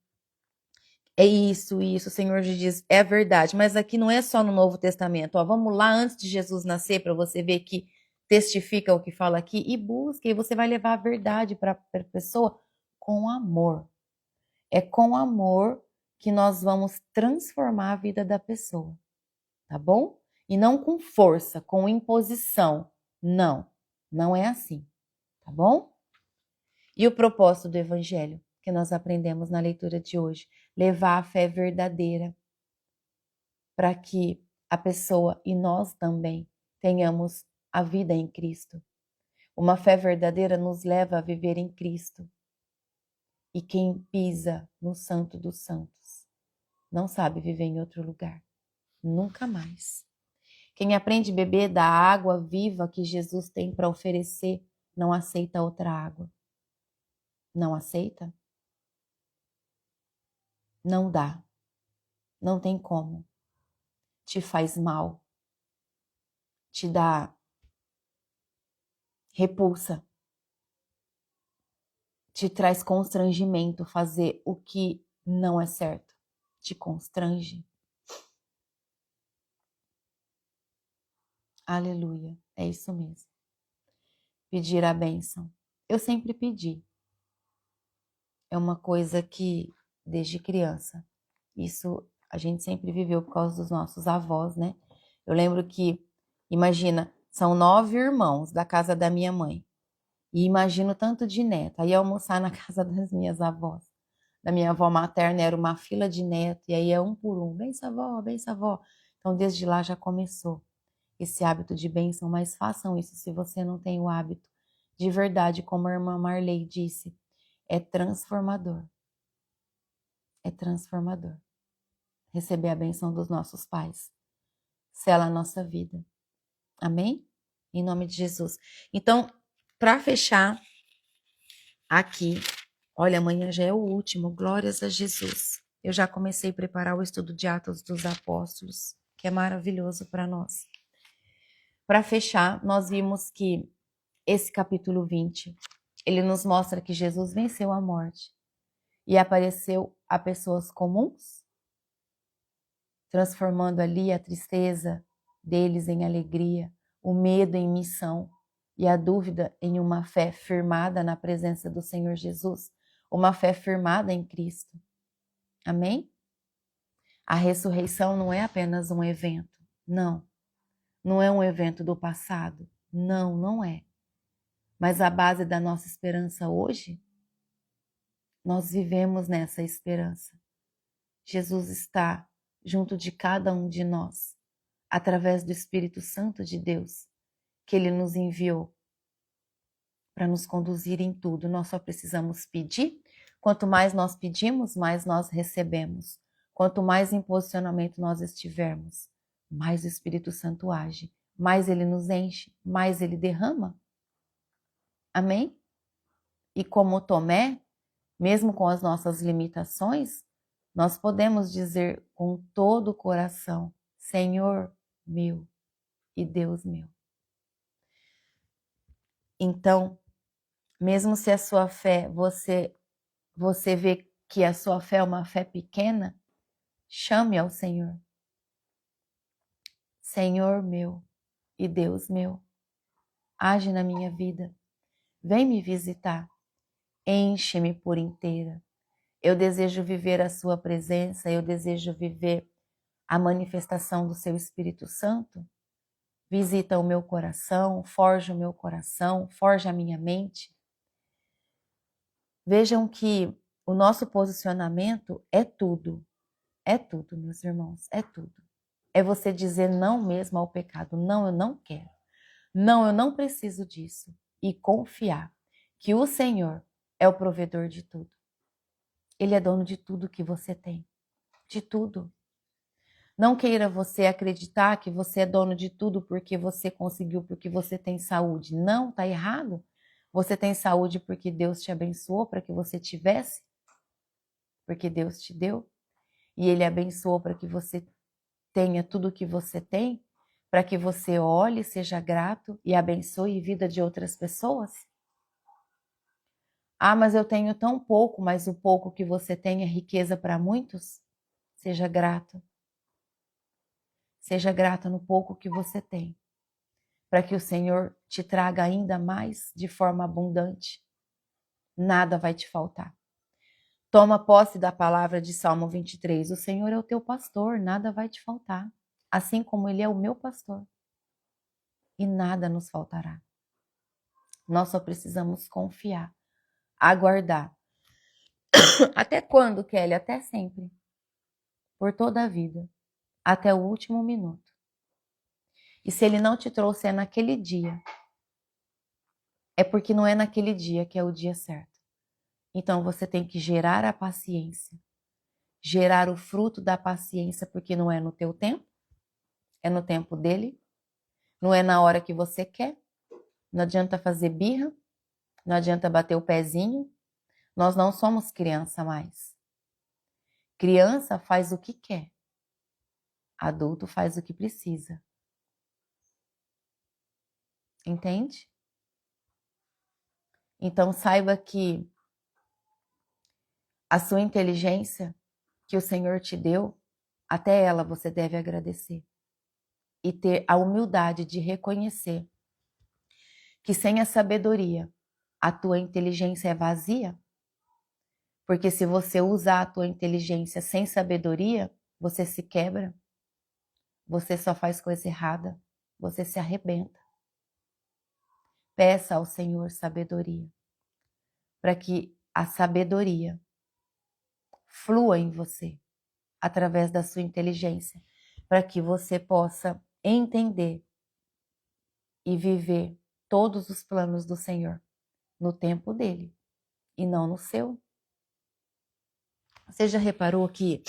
é isso, o Senhor diz, é verdade. Mas aqui não é só no Novo Testamento. Ó, vamos lá antes de Jesus nascer para você ver que testifica o que fala aqui e busca. E você vai levar a verdade para a pessoa com amor. É com amor que nós vamos transformar a vida da pessoa, tá bom? E não com força, com imposição. Não, não é assim, tá bom? E o propósito do Evangelho que nós aprendemos na leitura de hoje? Levar a fé verdadeira para que a pessoa e nós também tenhamos a vida em Cristo. Uma fé verdadeira nos leva a viver em Cristo. E quem pisa no Santo dos Santos não sabe viver em outro lugar. Nunca mais. Quem aprende a beber da água viva que Jesus tem para oferecer, não aceita outra água. Não aceita? Não dá. Não tem como. Te faz mal. Te dá repulsa. Te traz constrangimento fazer o que não é certo. Te constrange. Aleluia. É isso mesmo. Pedir a bênção. Eu sempre pedi. É uma coisa que, desde criança, isso a gente sempre viveu por causa dos nossos avós, né? Eu lembro que, imagina, são 9 irmãos da casa da minha mãe. E imagino tanto de neto. Aí almoçar na casa das minhas avós. Da minha avó materna era uma fila de neto. E aí é um por um. Benção, avó, benção, avó. Então, desde lá já começou esse hábito de bênção. Mas façam isso se você não tem o hábito. De verdade, como a irmã Marley disse, é transformador. É transformador. Receber a bênção dos nossos pais. Sela a nossa vida. Amém? Em nome de Jesus. Então, para fechar aqui, olha, amanhã já é o último, glórias a Jesus. Eu já comecei a preparar o estudo de Atos dos Apóstolos, que é maravilhoso para nós. Para fechar, nós vimos que esse capítulo 20, ele nos mostra que Jesus venceu a morte e apareceu a pessoas comuns transformando ali a tristeza deles em alegria, o medo em missão e a dúvida em uma fé firmada na presença do Senhor Jesus, uma fé firmada em Cristo. Amém? A ressurreição não é apenas um evento, não. Não é um evento do passado, não, não é. Mas a base da nossa esperança hoje, nós vivemos nessa esperança. Jesus está junto de cada um de nós, através do Espírito Santo de Deus, que Ele nos enviou para nos conduzir em tudo. Nós só precisamos pedir. Quanto mais nós pedimos, mais nós recebemos. Quanto mais em posicionamento nós estivermos, mais o Espírito Santo age, mais Ele nos enche, mais Ele derrama. Amém? E como Tomé, mesmo com as nossas limitações, nós podemos dizer com todo o coração: Senhor meu e Deus meu. Então, mesmo se a sua fé, você vê que a sua fé é uma fé pequena, chame ao Senhor. Senhor meu e Deus meu, age na minha vida. Vem me visitar. Enche-me por inteira. Eu desejo viver a sua presença, eu desejo viver a manifestação do seu Espírito Santo. Visita o meu coração, forja o meu coração, forja a minha mente. Vejam que o nosso posicionamento é tudo, meus irmãos, é tudo. É você dizer não mesmo ao pecado. Não, eu não quero. Não, eu não preciso disso. E confiar que o Senhor é o provedor de tudo. Ele é dono de tudo que você tem. De tudo. Não queira você acreditar que você é dono de tudo porque você conseguiu, porque você tem saúde. Não, tá errado. Você tem saúde porque Deus te abençoou para que você tivesse. Porque Deus te deu. E Ele abençoou para que você tenha tudo o que você tem, para que você olhe, seja grato e abençoe a vida de outras pessoas? Ah, mas eu tenho tão pouco, mas o pouco que você tem é riqueza para muitos? Seja grato. Seja grato no pouco que você tem, para que o Senhor te traga ainda mais de forma abundante. Nada vai te faltar. Toma posse da palavra de Salmo 23. O Senhor é o teu pastor, nada vai te faltar. Assim como Ele é o meu pastor. E nada nos faltará. Nós só precisamos confiar, aguardar. Até quando, Kelly? Até sempre. Por toda a vida. Até o último minuto. E se Ele não te trouxer naquele dia, é porque não é naquele dia que é o dia certo. Então você tem que gerar a paciência. Gerar o fruto da paciência, porque não é no teu tempo, é no tempo dele. Não é na hora que você quer. Não adianta fazer birra. Não adianta bater o pezinho. Nós não somos criança mais. Criança faz o que quer. Adulto faz o que precisa. Entende? Então saiba que a sua inteligência que o Senhor te deu, até ela você deve agradecer. E ter a humildade de reconhecer que sem a sabedoria, a tua inteligência é vazia. Porque se você usar a tua inteligência sem sabedoria, você se quebra. Você só faz coisa errada. Você se arrebenta. Peça ao Senhor sabedoria. Para que a sabedoria flua em você. Através da sua inteligência. Para que você possa entender e viver todos os planos do Senhor. No tempo dele. E não no seu. Você já reparou que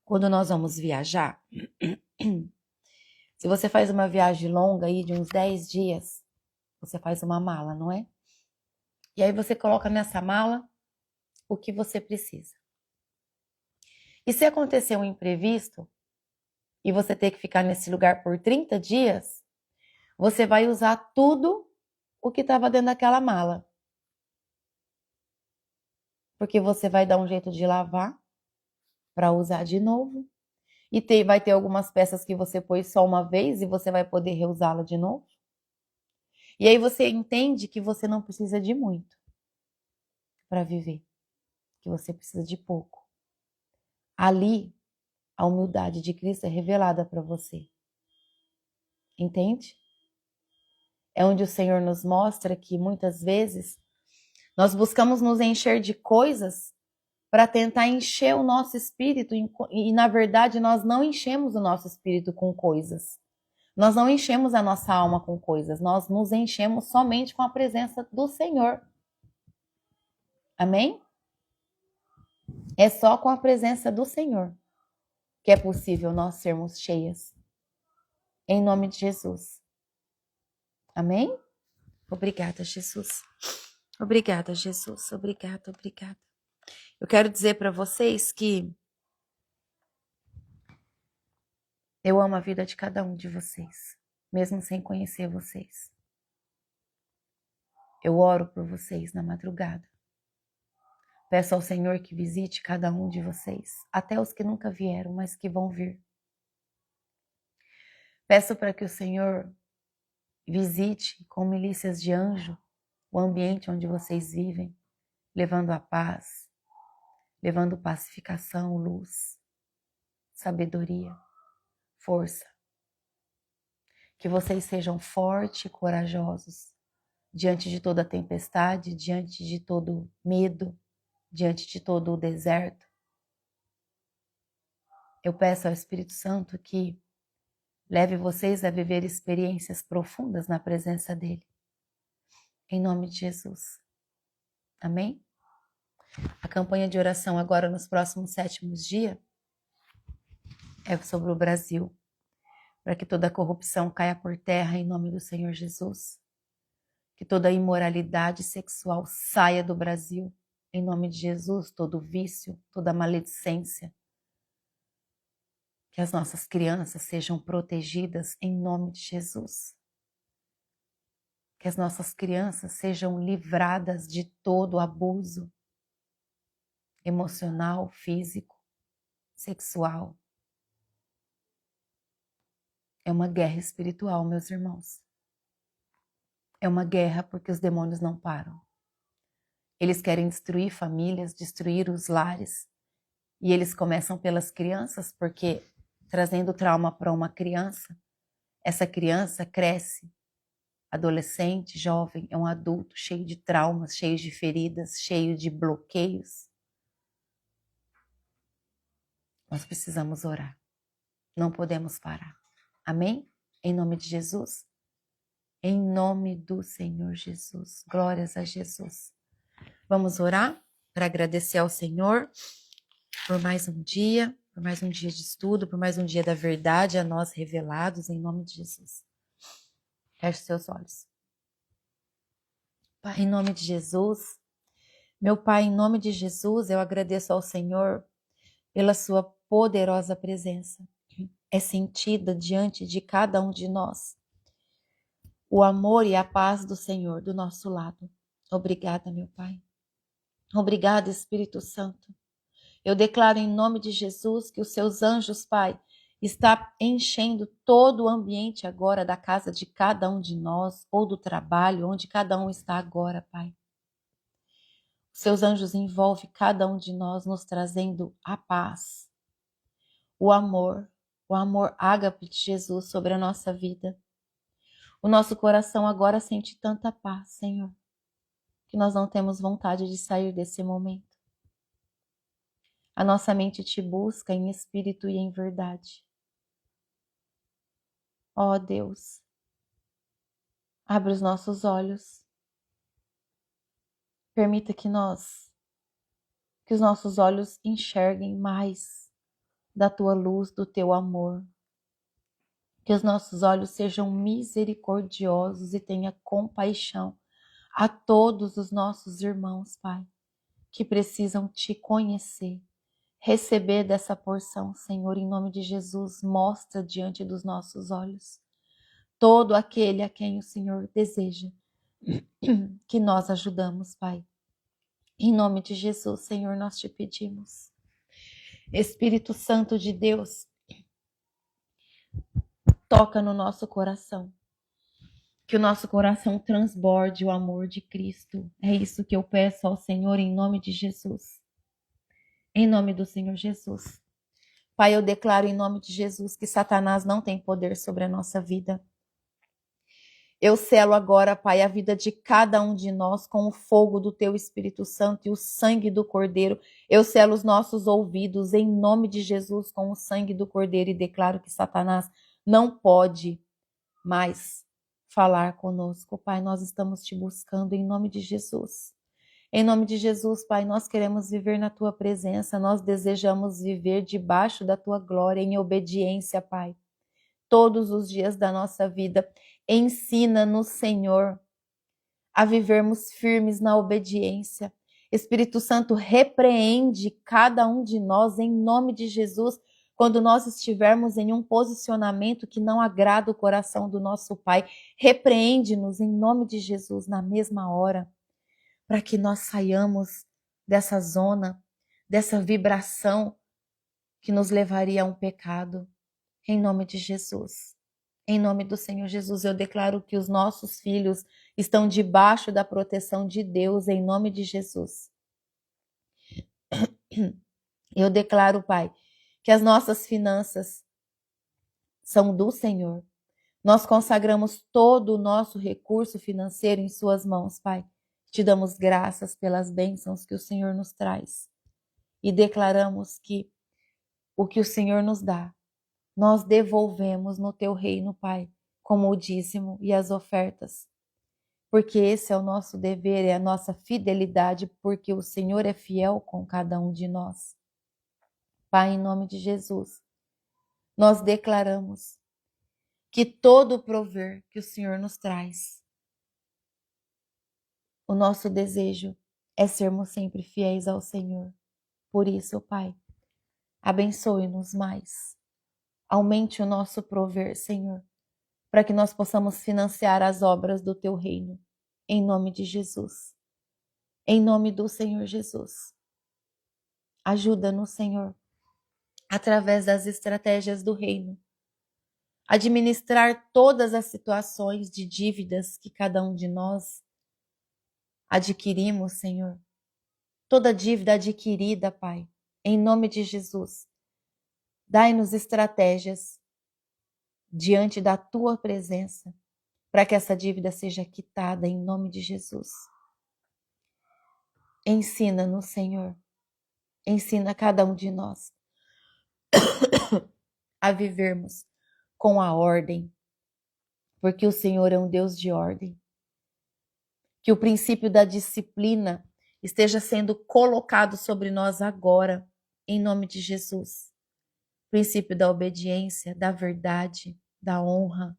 quando nós vamos viajar, se você faz uma viagem longa aí de uns 10 dias, você faz uma mala, não é? E aí você coloca nessa mala o que você precisa. E se acontecer um imprevisto e você ter que ficar nesse lugar por 30 dias, você vai usar tudo o que estava dentro daquela mala. Porque você vai dar um jeito de lavar para usar de novo. E vai ter algumas peças que você pôs só uma vez e você vai poder reusá-la de novo. E aí você entende que você não precisa de muito para viver, que você precisa de pouco. Ali, a humildade de Cristo é revelada para você. Entende? É onde o Senhor nos mostra que muitas vezes nós buscamos nos encher de coisas para tentar encher o nosso espírito e na verdade nós não enchemos o nosso espírito com coisas. Nós não enchemos a nossa alma com coisas, nós nos enchemos somente com a presença do Senhor. Amém? É só com a presença do Senhor que é possível nós sermos cheias. Em nome de Jesus. Amém? Obrigada, Jesus. Obrigada, Jesus. Obrigada, obrigada. Eu quero dizer para vocês que eu amo a vida de cada um de vocês, mesmo sem conhecer vocês. Eu oro por vocês na madrugada. Peço ao Senhor que visite cada um de vocês, até os que nunca vieram, mas que vão vir. Peço para que o Senhor visite com milícias de anjo o ambiente onde vocês vivem, levando a paz, levando pacificação, luz, sabedoria, força. Que vocês sejam fortes e corajosos diante de toda tempestade, diante de todo medo, diante de todo o deserto. Eu peço ao Espírito Santo que leve vocês a viver experiências profundas na presença dele. Em nome de Jesus. Amém? A campanha de oração agora nos próximos 7 dias é sobre o Brasil, para que toda corrupção caia por terra em nome do Senhor Jesus. Que toda imoralidade sexual saia do Brasil, em nome de Jesus, todo vício, toda maledicência. Que as nossas crianças sejam protegidas em nome de Jesus. Que as nossas crianças sejam livradas de todo abuso emocional, físico, sexual. É uma guerra espiritual, meus irmãos. É uma guerra porque os demônios não param. Eles querem destruir famílias, destruir os lares. E eles começam pelas crianças, porque trazendo trauma para uma criança, essa criança cresce, adolescente, jovem, é um adulto cheio de traumas, cheio de feridas, cheio de bloqueios. Nós precisamos orar. Não podemos parar. Amém? Em nome de Jesus. Em nome do Senhor Jesus. Glórias a Jesus. Vamos orar para agradecer ao Senhor por mais um dia de estudo, por mais um dia da verdade a nós revelados, em nome de Jesus. Feche seus olhos. Pai, em nome de Jesus, meu Pai, em nome de Jesus, eu agradeço ao Senhor pela sua poderosa presença. É sentida diante de cada um de nós o amor e a paz do Senhor do nosso lado. Obrigada, meu Pai. Obrigada, Espírito Santo. Eu declaro em nome de Jesus que os seus anjos, Pai, está enchendo todo o ambiente agora da casa de cada um de nós, ou do trabalho, onde cada um está agora, Pai. Os seus anjos envolvem cada um de nós, nos trazendo a paz, o amor ágape de Jesus sobre a nossa vida. O nosso coração agora sente tanta paz, Senhor, que nós não temos vontade de sair desse momento. A nossa mente te busca em espírito e em verdade. Ó Deus, abre os nossos olhos. Permita que os nossos olhos enxerguem mais da tua luz, do teu amor. Que os nossos olhos sejam misericordiosos e tenha compaixão a todos os nossos irmãos, Pai, que precisam te conhecer. Receber dessa porção, Senhor, em nome de Jesus, mostra diante dos nossos olhos todo aquele a quem o Senhor deseja que nós ajudamos, Pai. Em nome de Jesus, Senhor, nós te pedimos. Espírito Santo de Deus, toca no nosso coração. Que o nosso coração transborde o amor de Cristo. É isso que eu peço ao Senhor em nome de Jesus. Em nome do Senhor Jesus. Pai, eu declaro em nome de Jesus que Satanás não tem poder sobre a nossa vida. Eu selo agora, Pai, a vida de cada um de nós com o fogo do Teu Espírito Santo e o sangue do Cordeiro. Eu selo os nossos ouvidos em nome de Jesus com o sangue do Cordeiro e declaro que Satanás não pode mais falar conosco. Pai, nós estamos Te buscando em nome de Jesus. Em nome de Jesus, Pai, nós queremos viver na Tua presença, nós desejamos viver debaixo da Tua glória, em obediência, Pai. Todos os dias da nossa vida, ensina-nos, Senhor, a vivermos firmes na obediência. Espírito Santo, repreende cada um de nós em nome de Jesus, quando nós estivermos em um posicionamento que não agrada o coração do nosso Pai. Repreende-nos em nome de Jesus na mesma hora, para que nós saiamos dessa zona, dessa vibração que nos levaria a um pecado. Em nome de Jesus. Em nome do Senhor Jesus, eu declaro que os nossos filhos estão debaixo da proteção de Deus, em nome de Jesus. Eu declaro, Pai, que as nossas finanças são do Senhor. Nós consagramos todo o nosso recurso financeiro em Suas mãos, Pai. Te damos graças pelas bênçãos que o Senhor nos traz. E declaramos que o que o Senhor nos dá, nós devolvemos no Teu reino, Pai, como o dízimo e as ofertas. Porque esse é o nosso dever, é a nossa fidelidade, porque o Senhor é fiel com cada um de nós. Pai, em nome de Jesus, nós declaramos que todo o prover que o Senhor nos traz, o nosso desejo é sermos sempre fiéis ao Senhor. Por isso, Pai, abençoe-nos mais. Aumente o nosso prover, Senhor, para que nós possamos financiar as obras do Teu reino. Em nome de Jesus. Em nome do Senhor Jesus. Ajuda-nos, Senhor, através das estratégias do reino, administrar todas as situações de dívidas que cada um de nós adquirimos, Senhor. Toda dívida adquirida, Pai, em nome de Jesus. Dai-nos estratégias diante da Tua presença, para que essa dívida seja quitada em nome de Jesus. Ensina-nos, Senhor. Ensina cada um de nós a vivermos com a ordem, porque o Senhor é um Deus de ordem. Que o princípio da disciplina esteja sendo colocado sobre nós agora, em nome de Jesus. Princípio da obediência, da verdade, da honra,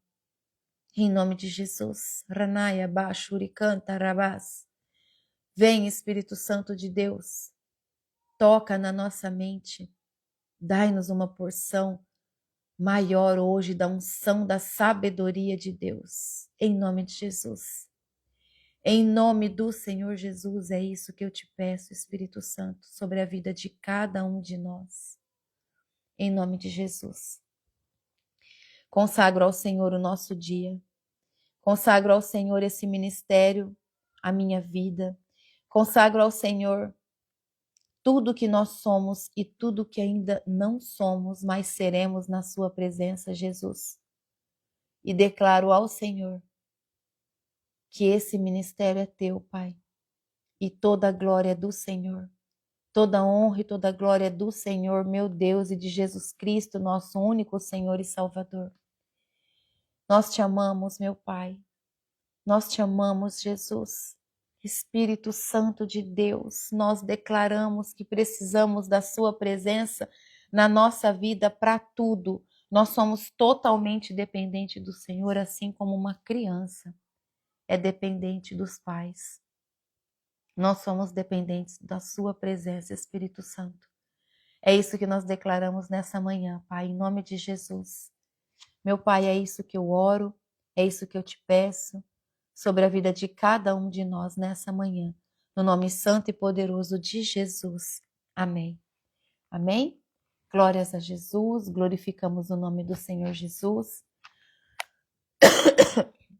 em nome de Jesus. Ranaya Bashuri Canta Rabás. Vem, Espírito Santo de Deus, toca na nossa mente, dai-nos uma porção maior hoje da unção da sabedoria de Deus, em nome de Jesus. Em nome do Senhor Jesus, é isso que eu te peço, Espírito Santo, sobre a vida de cada um de nós. Em nome de Jesus. Consagro ao Senhor o nosso dia. Consagro ao Senhor esse ministério, a minha vida. Consagro ao Senhor tudo que nós somos e tudo que ainda não somos, mas seremos na sua presença, Jesus. E declaro ao Senhor que esse ministério é teu, Pai, e toda a glória é do Senhor. Toda a honra e toda a glória é do Senhor, meu Deus, e de Jesus Cristo, nosso único Senhor e Salvador. Nós te amamos, meu Pai. Nós te amamos, Jesus. Espírito Santo de Deus, nós declaramos que precisamos da sua presença na nossa vida para tudo. Nós somos totalmente dependentes do Senhor, assim como uma criança é dependente dos pais. Nós somos dependentes da sua presença, Espírito Santo. É isso que nós declaramos nessa manhã, Pai, em nome de Jesus. Meu Pai, é isso que eu oro, é isso que eu te peço sobre a vida de cada um de nós nessa manhã. No nome santo e poderoso de Jesus. Amém. Amém? Glórias a Jesus, glorificamos o nome do Senhor Jesus.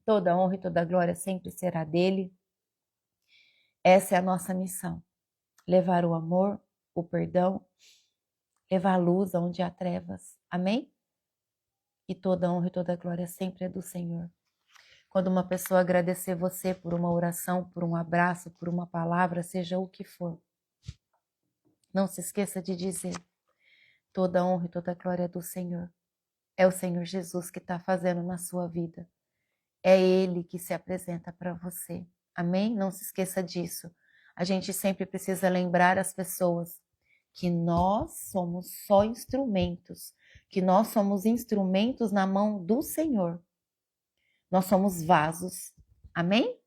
Toda honra e toda glória sempre será dele. Essa é a nossa missão. Levar o amor, o perdão, levar a luz onde há trevas. Amém? E toda honra e toda glória sempre é do Senhor. Quando uma pessoa agradecer você por uma oração, por um abraço, por uma palavra, seja o que for, não se esqueça de dizer: toda honra e toda glória é do Senhor. É o Senhor Jesus que está fazendo na sua vida. É Ele que se apresenta para você. Amém? Não se esqueça disso. A gente sempre precisa lembrar as pessoas que nós somos só instrumentos, que nós somos instrumentos na mão do Senhor. Nós somos vasos. Amém?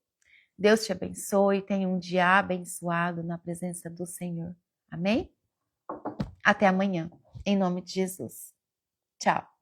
Deus te abençoe. Tenha um dia abençoado na presença do Senhor. Amém? Até amanhã. Em nome de Jesus. Tchau.